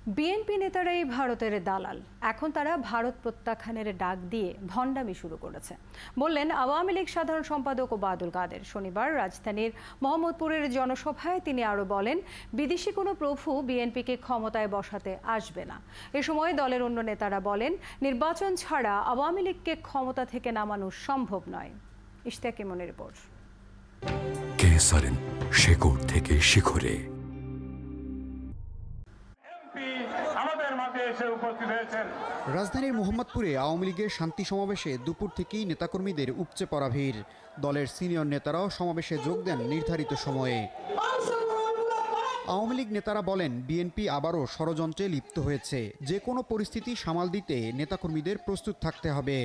BNP নেতারাই ভারতের দালাল, এখন তারা ভারত প্রত্যাখ্যানের ডাক দিয়ে ভণ্ডামি শুরু করেছে বললেন আওয়ামী লীগ সাধারণ সম্পাদক ওবায়দুল কাদের। শনিবার রাজধানীর মোহাম্মদপুরের জনসভায় তিনি আরও বলেন, বিদেশি কোনো প্রভু বিএনপিকে ক্ষমতায় বসাতে আসবে না। এ সময় দলের অন্য নেতারা বলেন, নির্বাচন ছাড়া আওয়ামী লীগকে ক্ষমতা থেকে নামানো সম্ভব নয়। ইশতিয়াক ইমনের রিপোর্ট। শেকড় থেকে শিখরে রাজধানীর মোহাম্মদপুরে আওয়ামী লীগের শান্তি সমাবেশে দুপুর থেকেই নেতাকর্মীদের উপচে পড়া ভিড়। দলের সিনিয়র নেতারাও সমাবেশে যোগ দেন নির্ধারিত সময়ে। আওয়ামী লীগ নেতারা বলেন, বিএনপি আবারও ষড়যন্ত্রে লিপ্ত হয়েছে। যে কোনো পরিস্থিতি সামাল দিতে নেতাকর্মীদের প্রস্তুত থাকতে হবে।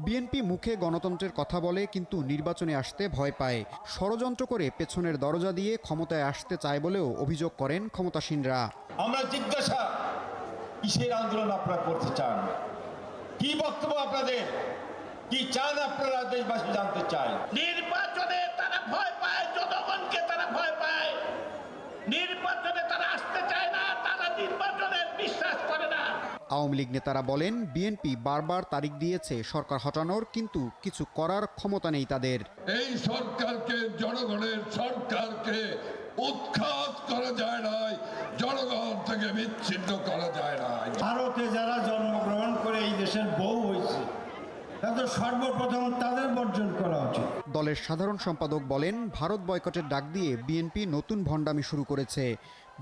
বিএনপি মুখে গণতন্ত্রের কথা বলে, কিন্তু নির্বাচনে আসতে ভয় পায়। ষড়যন্ত্র করে পেছনের দরজা দিয়ে ক্ষমতায় আসতে চায় বলেও অভিযোগ করেন ক্ষমতাসীনরা। আমরা জিজ্ঞাসা, কিসের আন্দোলন আপনারা করতে চান? কি বক্তব্য আপনাদের? কি চান আপনারা? দেশবাসী জানতে চায়। নির্বাচনে তারা ভয় পায়, জনগণকে তারা ভয় পায়। নির্বাচনে তারা আসতে চায় না, তারা নির্বাচনে বিশ্বাস করে না। আওয়ামী লীগ নেতারা বলেন, বিএনপি বারবার তারিখ দিয়েছে সরকার হটানোর, কিন্তু কিছু করার ক্ষমতা নেই তাদের। এই সরকারকে, জনগণের সরকারকে উৎখাত করা যায় না, জনগণ থেকে বিচ্ছিন্ন করা যায় না। ভারতে যারা জন্মগ্রহণ করে এই দেশের বউ হয়েছে, তাদের সর্বপ্রথম তাদের বর্জন করা উচিত। দলের সাধারণ সম্পাদক বলেন, ভারত বয়কটের ডাক দিয়ে বিএনপি নতুন ভণ্ডামি শুরু করেছে।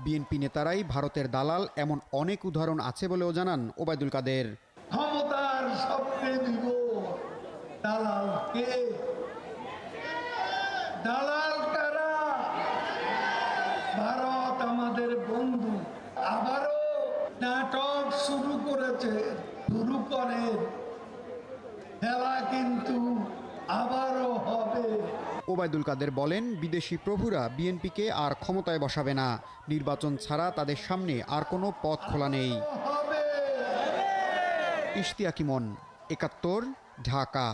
বিএনপি নেতারাই ভারতের দালাল, এমন অনেক উদাহরণ আছে বলেও জানান ওবায়দুল কাদের। ক্ষমতার স্বপ্নে দিব দালাল কে? দালাল কারা? ভারত আমাদের বন্ধু। আবারও নাটক শুরু করেছে, শুরু করে খেলা কিন্তু আবারও হবে। ওবায়দুল কাদের বলেন, বিদেশি প্রভুরা বিএনপিকে আর ক্ষমতায় বসাবে না। নির্বাচন ছাড়া তাদের সামনে আর কোনো পথ খোলা নেই। ইশতিয়াক ইমন, ৭১, ঢাকা।